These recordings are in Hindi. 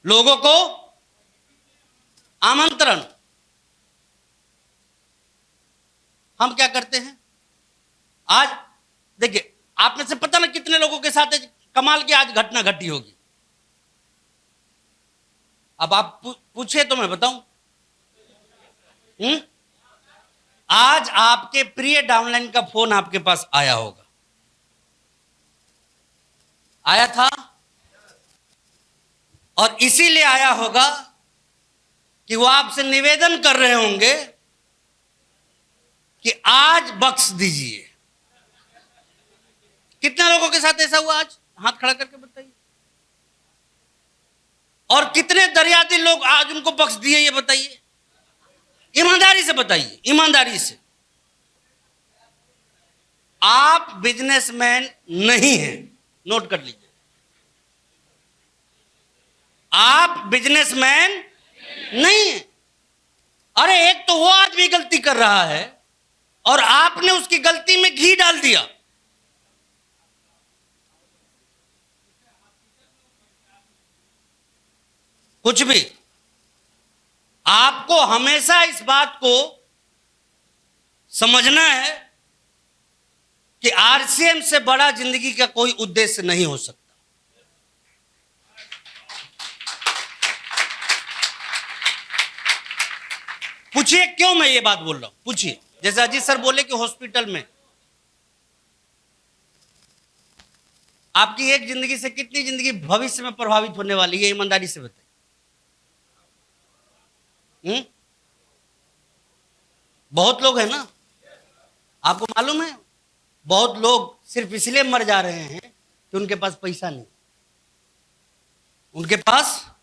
लोगों को आमंत्रण। हम क्या करते हैं आज? देखिए, आप में से पता ना कितने लोगों के साथ कमाल की आज घटना घटी होगी। अब आप पूछे तो मैं बताऊं। आज आपके प्रिय डाउनलाइन का फोन आपके पास आया होगा, आया था, और इसीलिए आया होगा कि वो आपसे निवेदन कर रहे होंगे कि आज बख्श दीजिए। कितने लोगों के साथ ऐसा हुआ आज? हाथ खड़ा करके बताइए। और कितने दरियादिल लोग आज उनको बख्श दिए, ये बताइए। ईमानदारी से बताइए, ईमानदारी से। आप बिजनेसमैन नहीं हैं, नोट कर लीजिए। आप बिजनेसमैन नहीं हैं। अरे एक तो वो आदमी गलती कर रहा है और आपने उसकी गलती में घी डाल दिया। कुछ भी। आपको हमेशा इस बात को समझना है कि आरसीएम से बड़ा जिंदगी का कोई उद्देश्य नहीं हो सकता। पूछिए क्यों मैं ये बात बोल रहा हूं, पूछिए। जैसे अजीत सर बोले कि हॉस्पिटल में आपकी एक जिंदगी से कितनी जिंदगी भविष्य में प्रभावित होने वाली है, ईमानदारी से बताइए। बहुत लोग हैं ना, आपको मालूम है, बहुत लोग सिर्फ इसलिए मर जा रहे हैं कि उनके पास पैसा नहीं। उनके पास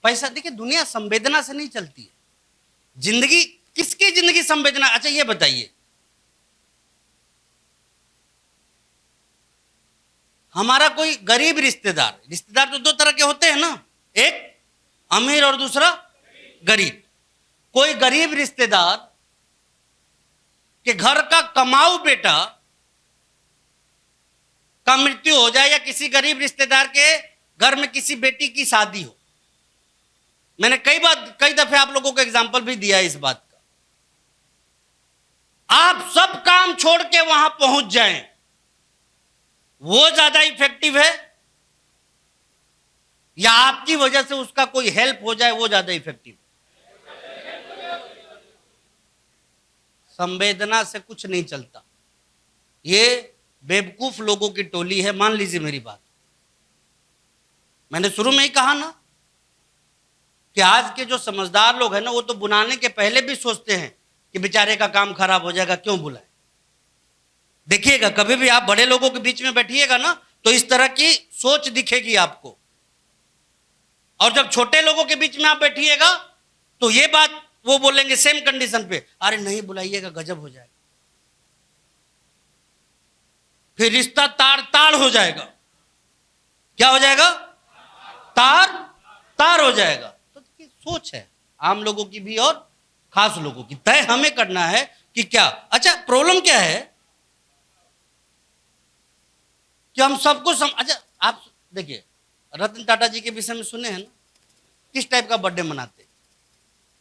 पैसा, देखिए दुनिया संवेदना से नहीं चलती है। जिंदगी, किसकी जिंदगी संवेदना? अच्छा ये बताइए, हमारा कोई गरीब रिश्तेदार, रिश्तेदार तो दो तरह के होते हैं ना, एक अमीर और दूसरा गरीब। कोई गरीब रिश्तेदार के घर का कमाऊ बेटा का मृत्यु हो जाए, या किसी गरीब रिश्तेदार के घर में किसी बेटी की शादी हो, मैंने कई दफे आप लोगों को एग्जाम्पल भी दिया है इस बात का, आप सब काम छोड़ के वहां पहुंच जाएं, वो ज्यादा इफेक्टिव है, या आपकी वजह से उसका कोई हेल्प हो जाए वो ज्यादा इफेक्टिव है? संवेदना से कुछ नहीं चलता। ये बेवकूफ लोगों की टोली है। मान लीजिए मेरी बात, मैंने शुरू में ही कहा ना कि आज के जो समझदार लोग हैं ना, वो तो बुलाने के पहले भी सोचते हैं कि बेचारे का काम खराब हो जाएगा, क्यों बुलाए। देखिएगा, कभी भी आप बड़े लोगों के बीच में बैठिएगा ना, तो इस तरह की सोच दिखेगी आपको। और जब छोटे लोगों के बीच में आप बैठिएगा तो ये बात वो बोलेंगे सेम कंडीशन पे, अरे नहीं बुलाइएगा, गजब हो जाएगा। फिर रिश्ता तार ताड़ हो जाएगा। क्या हो जाएगा? तार तार हो जाएगा। तो देखिए, सोच है आम लोगों की भी और खास लोगों की। तय हमें करना है कि क्या। अच्छा, प्रॉब्लम क्या है कि हम सबको अच्छा आप देखिए, रतन टाटा जी के विषय में सुने हैं ना, किस टाइप का बर्थडे मनाते हैं?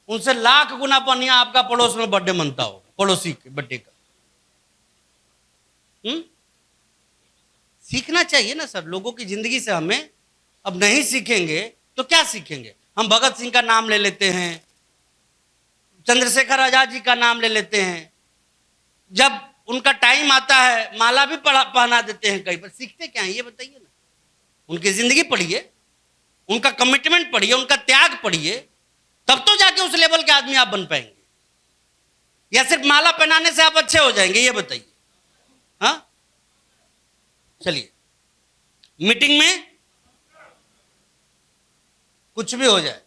उनसे लाख गुना बढ़िया आपका पड़ोस में बर्थडे मनता होगा, पड़ोसी के बर्थडे का। सीखना चाहिए ना सर, लोगों की जिंदगी से हमें। अब नहीं सीखेंगे तो क्या सीखेंगे? हम भगत सिंह का नाम ले लेते हैं, चंद्रशेखर आजाद जी का नाम ले लेते हैं, जब उनका टाइम आता है माला भी पहना देते हैं कहीं पर। सीखते क्या है ये बताइए ना। उनकी जिंदगी पढ़िए, उनका कमिटमेंट पढ़िए, उनका त्याग पढ़िए, तब तो जाके उस लेवल के आदमी आप बन पाएंगे। या सिर्फ माला पहनाने से आप अच्छे हो जाएंगे, ये बताइए। हाँ, चलिए, मीटिंग में कुछ भी हो जाए,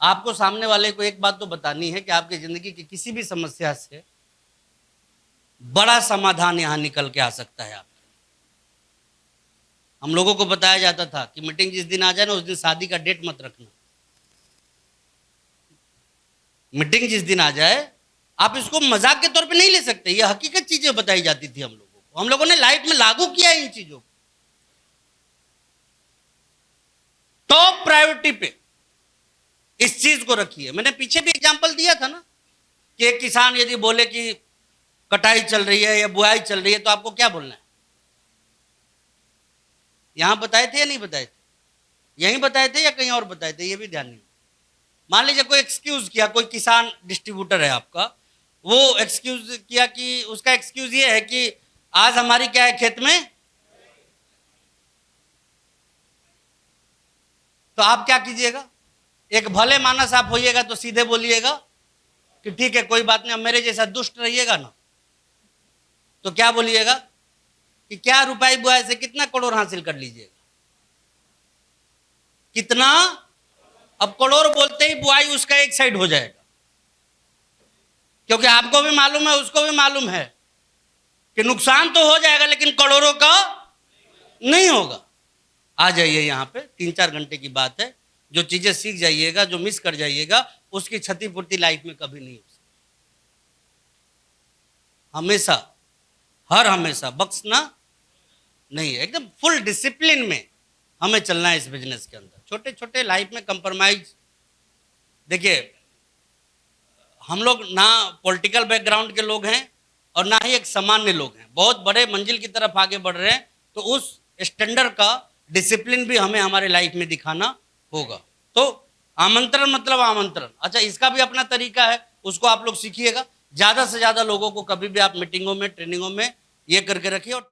आपको सामने वाले को एक बात तो बतानी है कि आपकी जिंदगी की किसी भी समस्या से बड़ा समाधान यहां निकल के आ सकता है। आप, हम लोगों को बताया जाता था कि मीटिंग जिस दिन आ जाए ना, उस दिन शादी का डेट मत रखना। मीटिंग जिस दिन आ जाए, आप इसको मजाक के तौर पे नहीं ले सकते, ये हकीकत चीजें बताई जाती थी हम लोगों को। हम लोगों ने लाइफ में लागू किया इन चीजों को। टॉप प्रायोरिटी पे इस चीज को रखिए। मैंने पीछे भी एग्जाम्पल दिया था ना कि एक किसान यदि बोले कि कटाई चल रही है या बुआई चल रही है, तो आपको क्या बोलना है? यहां बताए थे या नहीं बताए थे? यहीं बताए थे या कहीं और बताए थे, ये भी ध्यान नहीं। मान लीजिए कोई एक्सक्यूज किया, कोई किसान डिस्ट्रीब्यूटर है आपका, वो एक्सक्यूज किया कि उसका एक्सक्यूज ये है कि आज हमारी क्या है खेत में, तो आप क्या कीजिएगा? एक भले मानस आप होइएगा तो सीधे बोलिएगा कि ठीक है कोई बात नहीं, अब मेरे जैसा दुष्ट रहिएगा ना, तो क्या बोलिएगा कि क्या रुपए बुआई से कितना करोड़ हासिल कर लीजिएगा? कितना? अब करोड़ बोलते ही बुआई उसका एक साइड हो जाएगा, क्योंकि आपको भी मालूम है, उसको भी मालूम है कि नुकसान तो हो जाएगा लेकिन करोड़ों का नहीं होगा। आ जाइए यहाँ पे, 3-4 घंटे की बात है, जो चीजें सीख जाइएगा, जो मिस कर जाइएगा, उसकी क्षतिपूर्ति लाइफ में कभी नहीं हो सकती। हमेशा, हर हमेशा बख्शना नहीं है, एकदम फुल डिसिप्लिन में हमें चलना है इस बिजनेस के अंदर। छोटे छोटे लाइफ में कंप्रोमाइज, देखिए हम लोग ना पॉलिटिकल बैकग्राउंड के लोग हैं और ना ही एक सामान्य लोग हैं, बहुत बड़े मंजिल की तरफ आगे बढ़ रहे हैं, तो उस स्टैंडर्ड का डिसिप्लिन भी हमें हमारे लाइफ में दिखाना होगा। तो आमंत्रण मतलब आमंत्रण, अच्छा इसका भी अपना तरीका है, उसको आप लोग सीखिएगा। ज्यादा से ज्यादा लोगों को कभी भी आप मीटिंगों में, ट्रेनिंगों में ये करके रखिए। और